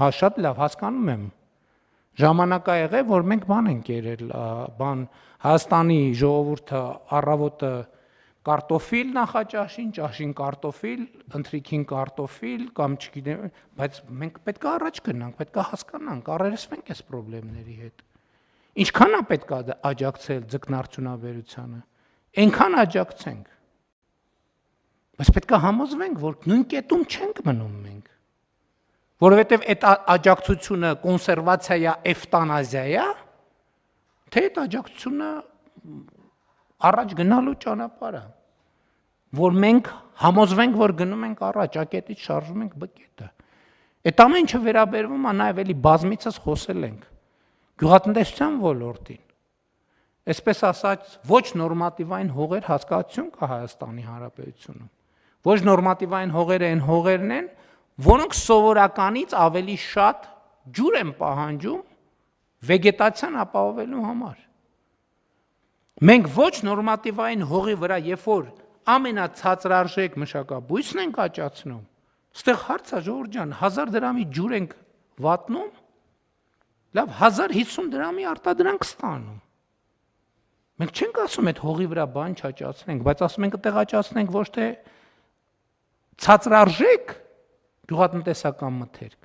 Հա, շատ լավ, հասկանում եմ։ Ժամանակ ա եղել, որ մենք բան ենք երել, Հայաստանի ժողովուրդը առավոտը կարտոֆիլ նախաճաշին, ճաշին կարտոֆիլ, ընթրիքին կարտոֆիլ կամ չգիտեմ, բայց մենք պետք է առաջ գնանք, պետք է հասկանանք, առերեսվենք այս խնդիրների հետ։ Ինչքան է պետք է աջակցել ձկնարդյունաբերությանը, այնքան աջակցենք։ Բայց պետք է համոզվենք, որ նույն կետում չենք մնում մենք։ Որովհետև այդ աջակցությունը կոնսերվացիա է, էվտանազիա է, թե այդ աջակցությունը առաջ գնալու ճանապարհ է, որ մենք համոզվենք, որ գնում ենք առաջ, ակետից շարժում ենք բկետը։ Այդ ամեն ինչը վերաբերվում է նաև էլի բազմիցս խոսել ենք գյուղատնտեսության ոլորտին։ Այսպես ասած, ոչ նորմատիվային հողեր հասկացություն կա Հայաստանի Հանրապետությունում։ Ոչ նորմատիվային հողերը այն հողերն են, որոնք սովորականից ավելի շատ ջուր են պահանջում վեգետացիան ապահովելու համար։ Մենք ոչ նորմատիվային հողի վրա, երբ որ ամենացածրարժեք մշակաբույսն ենք աճացնում, ստեղ հարց է ժողովուրդ ջան, 1000 դրամի ջուր ենք վատնում, լավ 1050 դրամի արտադրանք ստանում։ Մենք չենք ասում այդ հողի վրա բան չաճացնենք, բայց ասում ենք այդտեղ աճացնենք ոչ թե ցածրարժեք գյուղատնտեսական մթերք,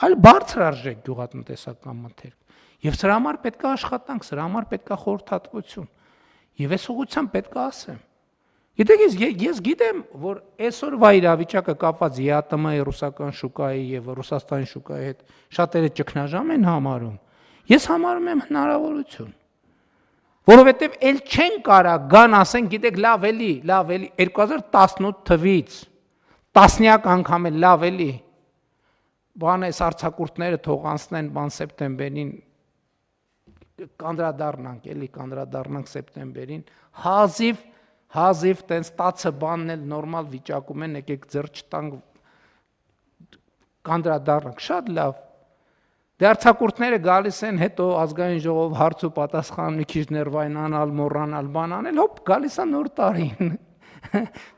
այլ բարձրարժեք գյուղատնտեսական մթերք։ Եվ սրա համար պետք է աշխատանք, սրա համար պետք է խորհրդատվություն։ Եվ այս ուղղությամբ պետք է ասեմ։ Գիտեք, ես գիտեմ, որ այսօրվա իրավիճակը կապված ԵԱՏՄ-ի ռուսական շուկայի եւ Ռուսաստանի շուկայի հետ շատերը ճգնաժամ են համարում։ Ես համարում եմ հնարավորություն։ Որովհետեւ ել չեն կարա գան ասեն, գիտեք, լավ էլի 2018 թվից տասնյակ անգամ էլ լավ էլի բան էս արցակուրտները թող անցնեն բան սեպտեմբերին կանդրադառնանք սեպտեմբերին հազիվ տենց 10 բանն էլ նորմալ վիճակում են, եկեք ձեռ չտանք կանդրադառնանք, շատ լավ։ Դե արցակուրտները գալիս են, հետո ազգային ժողով հարց ու պատասխան մի քիչ ներվայնանալ, մոռանալ, բան անել, հոպ, գալիս է նոր տարին։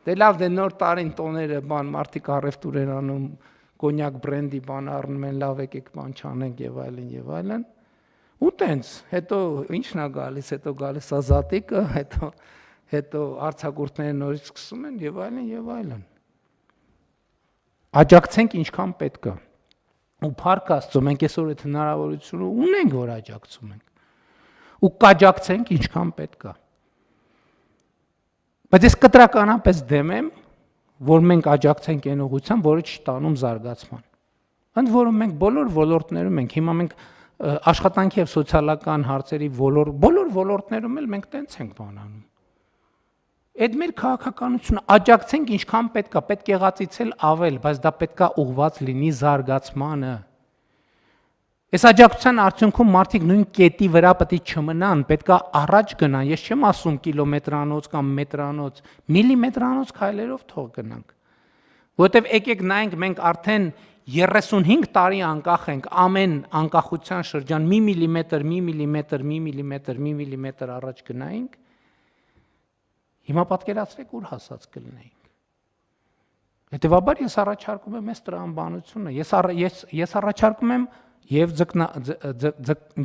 Դե լավ, դե նոր տարին տոները բան մարդիկ առևտուր են անում, կոնյակ բրենդի բան առնում են, լավ եկեք բան չանենք եւ այլն։ Ու տենց, հետո ի՞նչն է գալիս, հետո գալիս է զատիկը, հետո արցակուրտները նորից սկսում են եւ այլն։ Աջակցենք ինչքան պետք է։ Ու փառք Աստծո, մենք այսօր այդ հնարավորությունը ունենք, որ աջակցում ենք։ Ու կաջակցենք ինչքան պետք է։ Բայց ես կտրականապես դեմ եմ, որ մենք աջակցենք այն ուղղությամբ, որը չտանում զարգացման։ Ընդ որում մենք բոլոր ոլորտներում ենք, հիմա մենք աշխատանքի եւ սոցիալական հարցերի բոլոր ոլորտներում էլ մենք տենց ենք բանանում։ Այդ մեր քաղաքականությունը աջակցենք ինչքան պետք է եղածից էլ ավել, բայց դա պետք է ուղղված լինի զարգացմանը։ Այս աջակցության արդյունքում մարդիկ նույն կետի վրա պետք է չմնան, պետք է առաջ գնան։ Ես չեմ ասում կիլոմետրանոց կամ մետրանոց, միլիմետրանոց քայլերով թող գնանք։ Որտեւ եկեք նայենք, մենք արդեն 35 տարի անկախ ենք, ամեն անկախության շրջան մի միլիմետր առաջ գնայինք։ Հիմա պատկերացրեք ուր հասած կլինեինք։ Հետևաբար ես առաջարկում եմ այս տրամաբանությունը, ես առաջարկում եմ եւ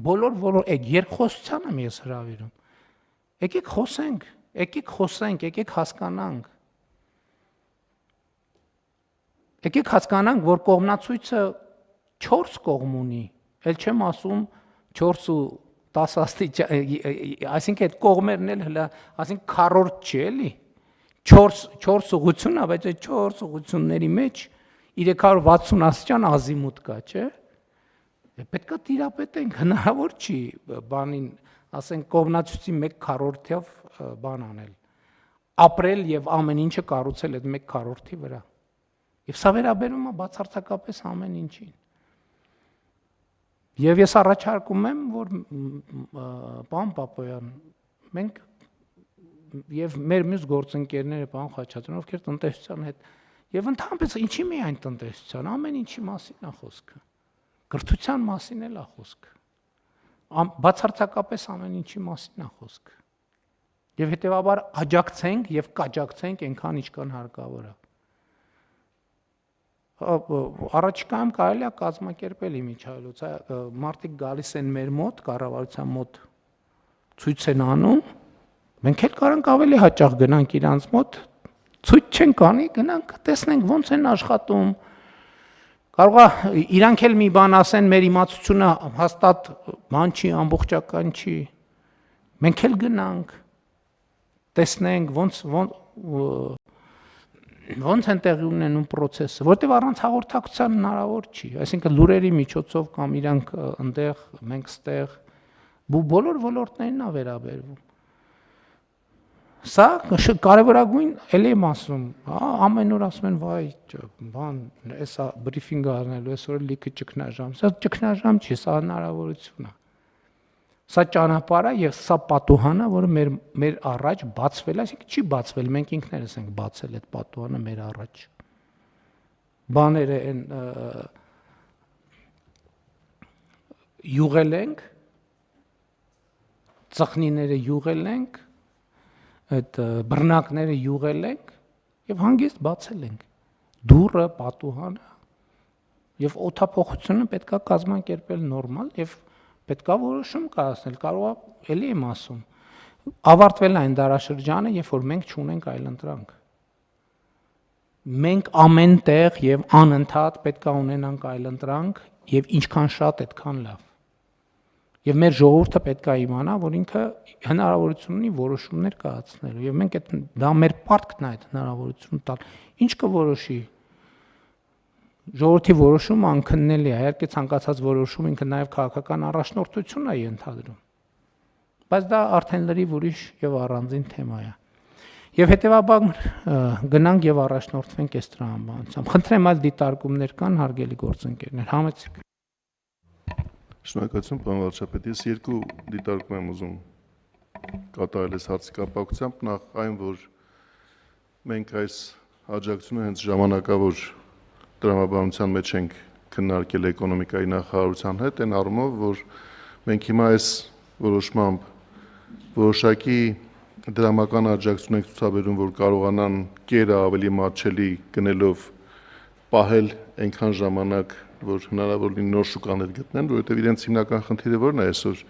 բոլոր երկխոսության եմ ես հրավիրում։ Եկեք խոսենք, եկեք հասկանանք։ Եկեք հասկանանք, որ կողմնացույցը 4 կողմ ունի, ել չեմ ասում 4 ու 10 այսինքն այդ կողմերն էլ հələ, այսինքն քառորդ չի էլի, 4 ուղղություն է, բայց այդ 4 ուղղությունների մեջ 360 աստիճան ազիմուտ կա, չէ՞։ Պետք է տիրապետենք, հնարավոր չի բանին, ասենք կողմնացույցի 1/4-ով բան անել, ապրել եւ ամեն ինչը կառուցել այդ 1/4-ի վրա։ Եվ սա վերաբերում է բացարձակապես ամեն ինչին։ Եվ ես առաջարկում եմ, որ պարոն Պապոյան, մենք եւ մեր մյուս գործընկերները, պարոն Խաչատրյան, ովքեր տնտեսության հետ եւ ընդհանրապես ինչի միայն տնտեսության, ամեն ինչի մասին է խոսքը։ Կրթության մասին էլ է խոսքը։ Բացարձակապես ամեն ինչի մասին է խոսքը։ Եվ հետեւաբար աջակցենք եւ կաջակցենք այնքան ինչքան հարկավոր է։ Առաջիկայում կարելի է կազմակերպել իմիջայլոց, մարդիկ գալիս են մեր մոտ, կառավարության մոտ ցույց են անում, մենք էլ կարանք ավելի հաճախ գնանք իրանց մոտ, ցույց չենք անի, գնանք տեսնենք ոնց են աշխատում, կարող է իրանք էլ մի բան ասեն, մեր իմացությունը հաստատ բան չի, ամբողջական չի, մենք էլ գնանք, տեսնենք ոնց են տեղի ունենում process-ը, որտեղ առանց հաղորդակցության հնարավոր չի, այսինքն լուրերի միջոցով կամ իրանք այնտեղ, մենք ստեղ, բոլոր ոլորտներն է վերաբերվում։ Սա կարևորագույն էլի եմ ասում, ամեն օր ասում են, վայ, բան, էսա բրիֆինգ արնելու, այսօր լիքը ճգնաժամ, սա ճգնաժամ չի, սա հնարավորություն է։ Սա ճանապարհ է եւ սա պատուհան է, որը մեր առաջ բացվել է, այսինքն չի բացվել, մենք ինքներս ենք բացել այդ պատուհանը մեր առաջ։ Բաները են յուղել ենք, ծխնիները յուղել ենք, այդ բռնակները յուղել ենք եւ հանգիստ բացել ենք։ Դուռը, պատուհանը եւ օդափոխությունը պետքա կազմակերպել նորմալ եւ պետքա որոշում կայացնել, կարող է էլի եմ ասում, ավարտվել է այն դարաշրջանը, երբ որ մենք չունենք այլընտրանք։ Մենք ամեն տեղ եւ անընդհատ պետքա ունենանք այլընտրանք եւ ինչքան շատ այդքան լավ։ Եվ մեր ժողովուրդը պետքա իմանա, որ ինքը հնարավորություն ունի որոշումներ կայացնելու եւ մենք դա մեր պարտքն է այդ հնարավորությունը տալ։ Ինչ կորոշի։ Ժողովրդի որոշումը անքննելի է, իհարկե ցանկացած որոշում ինքը նաև քաղաքական առաջնորդություն է ենթադրում։ Բայց դա արդեն լրիվ ուրիշ եւ առանձին թեմա է։ Եվ հետեւաբար գնանք եւ առաջնորդվենք այս տրամաբանությամբ։ Խնդրեմ այլ դիտարկումներ կան, հարգելի գործընկերներ, համեցեք։ Շնորհակալություն, պարոն վարչապետ, ես երկու դիտարկում եմ ուզում կատարել այս հարցի կապակցությամբ, նախ այն, որ մենք այս աջակցությունը հենց ժամանակավոր տրամաբանության մեջ ենք քննարկել էկոնոմիկայի նախարարության հետ, այն առումով, որ մենք հիմա այս որոշմամբ որոշակի դրամական աջակցություն ենք ցուցաբերում, որ կարողանան կերը ավելի մատչելի գնելով պահել այնքան ժամանակ, որ հնարավոր լինի նոր շուկաներ գտնեն, որովհետև իրենց հիմնական խնդիրը որն է այսօր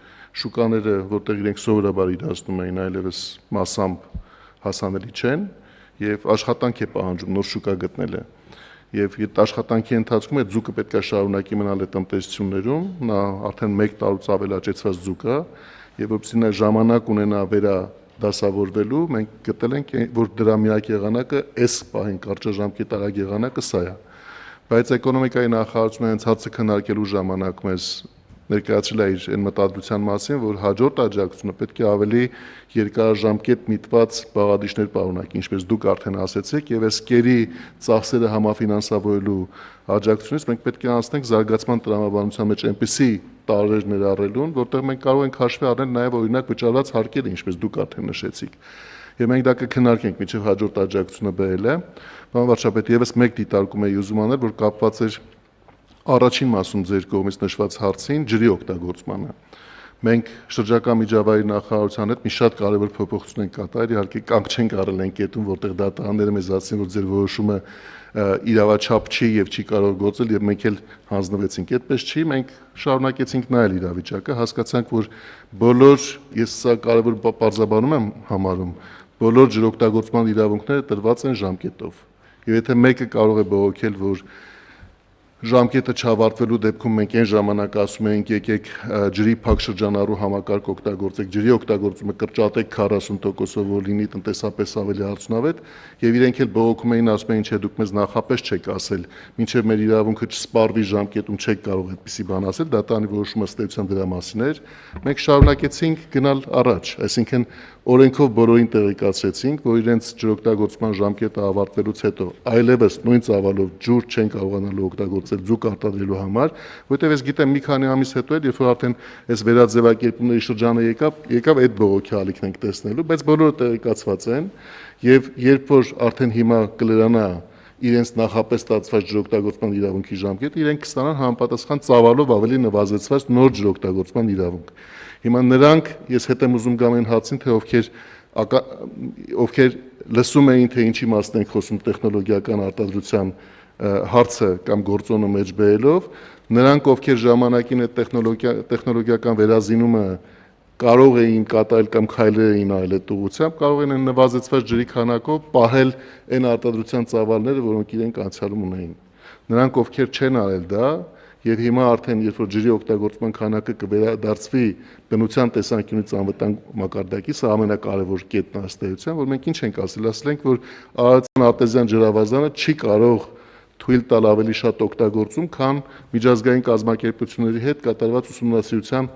շուկաները, որտեղ իրենք սովորաբար իրացնում էին, այլևս մասամբ հասանելի չեն եւ աշխատանք է պահանջում նոր շուկա գտնելը։ Եվ այդ աշխատանքի ընթացքում այդ ձուկը պետք է շարունակի մնալ այդ տնտեսություններում, նա արդեն 1 տարուց ավել աճեցված ձուկ է, եւ որպեսզի նա ժամանակ ունենա վերադասավորվելու, մենք գտել ենք, որ դրա միակ եղանակը այս պահին կարճաժամկետարակ եղանակը սա է։ Բայց էկոնոմիկայի նախարարությունը հենց հարցը քննարկելու ժամանակ մեզ ներկայացրել է իր այն մտադրության մասին, որ հաջորդ աջակցությունը պետք է ավելի երկարաժամկետ միտված բաղադրիչներ պարունակի, ինչպես դուք արդեն ասացիք, եւ այս կերի ծախսերը համաֆինանսավորելու աջակցությունից մենք պետք է անցնենք զարգացման տրամաբանության մեջ այնպիսի տարրեր ներառելուն, որտեղ մենք կարող ենք հաշվի առնել նաեւ օրինակ վճարված հարկերը, ինչպես դուք արդեն նշեցիք։ Եվ մենք դա կքննարկենք մինչև հաջորդ աջակցությունը բերել է։ Պարոն վարչապետ, եւս մեկ դիտարկում է ուզում անել, որ կապված էր առաջին մասում ձեր կողմից նշված հարցին ջրի օգտագործմանը։ Մենք շրջակա միջավայրի նախարարության հետ մի շատ կարևոր փոփոխություն ենք կատարել, իհարկե կանգ չենք առել այն կետում, որտեղ դատարանները մեզ ասին, որ ձեր որոշումը իրավաչափ չի եւ չի կարող գործել եւ մենք էլ հանձնվեցինք, այդպես չի, մենք շարունակեցինք նայել իրավիճակը, հասկացանք, որ բոլոր, ես սա կարևոր բարձրաբանում եմ համարում, բոլոր ջրօգտագործման իրավունքները տրված են ժամկետով։ Եվ եթե մեկը կարող է բողոքել, որ ժամկետը չավարտվելու դեպքում մենք այն ժամանակ ասում ենք եկեք ջրի փակ շրջանառու համակարգ օգտագործեք, ջրի օգտագործումը կրճատեք 40%-ով, որ լինի տնտեսապես ավելի արդյունավետ, եւ իրենք էլ բողոքում էին, ասում էին, չէ, դուք մեզ նախապես չեք ասել, մինչեւ մեր իրավունքը չսպառվի ժամկետում չեք կարող այդպիսի բան ասել, դատարանի որոշումը ըստ էության դրա մասին էր։ Մենք շարունակեցինք գնալ առաջ, այսինքն օրենքով բոլորին տեղեկացրեցինք, որ իրենց ջրօգտագործման ժամկետը ավարտվելուց հետո այլևս նույն ծավալով ջուր չեն կարողանալու օգտագործել ձուկ արտադրելու համար, որովհետև ես գիտեմ մի քանի ամիս հետո էլ երբ որ արդեն այս վերաձևակերպումների շրջանը եկավ այդ բողոքի ալիքն ենք տեսնելու, բայց բոլորը տեղեկացված են եւ երբ որ արդեն հիմա կլրանա իրենց նախապես ստացված ջրօգտագործման իրավունքի ժամկետը, իրենք կստանան համապատասխան ծավալով ավելի նվազեցված նոր ջրօգտագործման իրավունք։ Հիմա նրանք, ես հետ եմ ուզում գամ այն հարցին, թե ովքեր լսում էին, թե ինչի մասն ենք խոսում տեխնոլոգիական արտադրության հարցը կամ գործոնը մեջ բերելով, նրանք ովքեր ժամանակին այդ տեխնոլոգիական վերազինումը կարող էին կատարել կամ քայլեր էին արել այդ ուղղությամբ, կարող են նվազեցված ջրի քանակով պահել այն արտադրության ծավալները, որոնք իրենք անցյալում ունեին։ Նրանք ովքեր չեն արել դա, եւ հիմա արդեն երբ որ ջրի օգտագործման քանակը կվերադարձվի բնության տեսանկյունից անվտանգ մակարդակի, սա ամենակարևոր կետն է ըստ էության, որ մենք ինչ ենք ասել, ասել ենք, որ Արարատյան արտեզյան ջրավազանը չի կարող թույլ տալ ավելի շատ օգտագործում, քան միջազգային կազմակերպությունների հետ կատարված ուսումնասիրության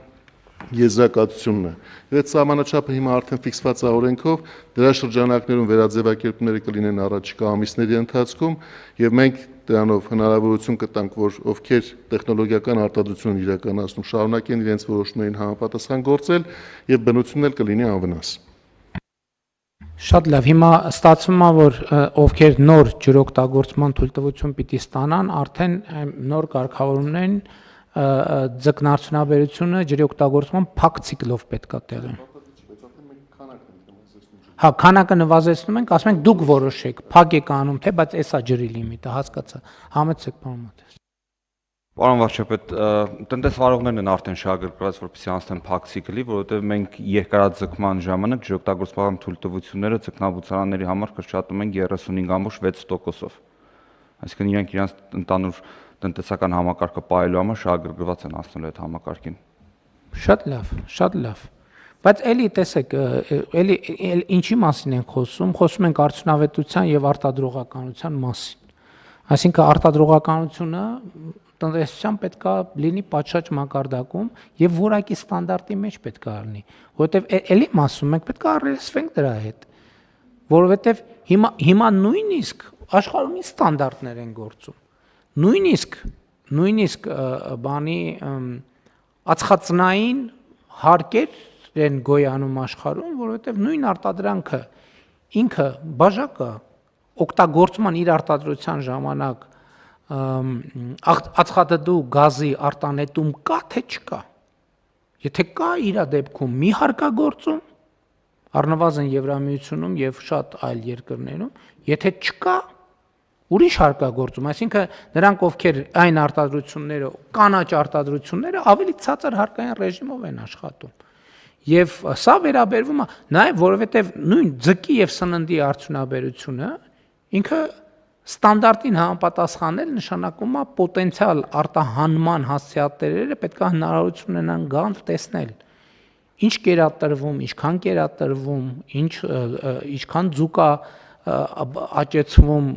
եզրակացությունն է։ Այդ սահմանաչափը հիմա արդեն ֆիքսված է օրենքով, դրա շրջանակներում վերաձևակերպումները կլինեն առաջիկա ամիսների ընթացքում, եւ մենք դրանով հնարավորություն կտանք, որ ովքեր տեխնոլոգիական արտադրություն իրականացնում, շարունակեն իրենց որոշումներին համապատասխան գործել եւ բնությունն էլ կլինի անվնաս։ Շատ լավ, հիմա ստացվում է, որ ովքեր նոր ջրօգտագործման թույլտվություն պիտի ստանան, արդեն նոր կարգավորումներն ձկնարդյունաբերությունը ջրի օգտագործման փակ ցիկլով պետք է տեղի։ Հա, քանակը նվազեցնում ենք, ասում ենք դուք որոշեք, փակ եք անում թե, բայց էսա ջրի լիմիտը, հասկացա։ Համեցեք, պարոն Մատես։ Պարոն վարչապետ, տնտեսվարողներն են արդեն շահագրգռված, որպեսզի անցնեն փակ ցիկլի, որովհետև մենք երկարաձգման ժամանակ ջրօգտագործման թույլտվությունները ձկնաբուծարանների համար կրճատում ենք 35.6%-ով։ Այսինքն իրենք իրենց ընդհանուր տնտեսական համակարգը պահելու համար շահագրգռված են անցնելու այդ համակարգին։ Շատ լավ, շատ լավ։ Բայց էլի տեսեք, էլի ինչի մասին ենք խոսում ենք արդյունավետության եւ արտադրողականության մասին։ Այսինքն արտադրողականությունը տնտեսության պետք է լինի պատշաճ մակարդակում եւ որակի ստանդարտի մեջ պետք է լինի, որովհետեւ էլի մասում մենք պետք է առերեսվենք դրա հետ, որովհետեւ հիմա նույնիսկ աշխարհում ինչ ստանդարտներ են գործում, նույնիսկ բանի ածխածնային հարկեր են գոյանում աշխարհում, որովհետեւ նույն արտադրանքը ինքը բաժակը օգտագործման իր արտադրության ժամանակ ածխադդու գազի արտանետում կա թե չկա։ Եթե կա իր դեպքում մի հարկագործում, առնվազն Եվրամիությունում եւ շատ այլ երկրներում, եթե չկա, ուրիշ հարկագործում, այսինքն նրանք ովքեր այն արտադրությունները, կանաչ արտադրությունները ավելի ցածր հարկային ռեժիմով են աշխատում։ Եվ սա վերաբերվում է նաեւ որովհետեւ նույն ձկի եւ սննդի արդյունաբերությունը ինքը ստանդարտին համապատասխանել նշանակում է պոտենցիալ արտահանման հասցեատերերը պետք է հնարավորություն ունենան գան տեսնել ինչ կերատրվում, ինչքան կերատրվում, ինչքան ձուկ է աճեցվում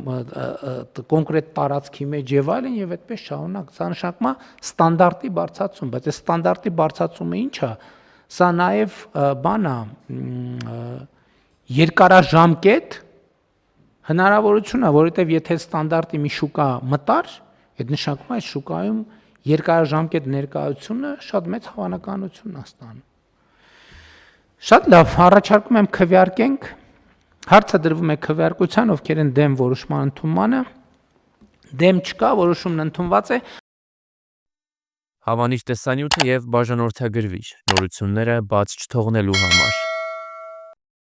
կոնկրետ տարածքի մեջ եւ այլն եւ այդպես շարունակ։ Սա նշանակում է ստանդարտի բարձրացում, բայց այս ստանդարտի բարձրացումը ինչ է։ Սա նաեւ բան է երկարաժամկետ հնարավորություն է, որովհետեւ եթե ստանդարտի մի շուկա մտար, այդ նշանակում է այս շուկայում երկարաժամկետ ներկայությունը շատ մեծ հավանականություն է ստանում։ Շատ լավ, առաջարկում եմ քվեարկենք։ Հարցը դրվում է քվեարկության, ովքեր են դեմ որոշման ընդունմանը։ Դեմ չկա, որոշումն ընդունված է։ Հավանիչ տեսանյութը եւ բաժանորդագրվիչ նորությունները բաց չթողնելու համար։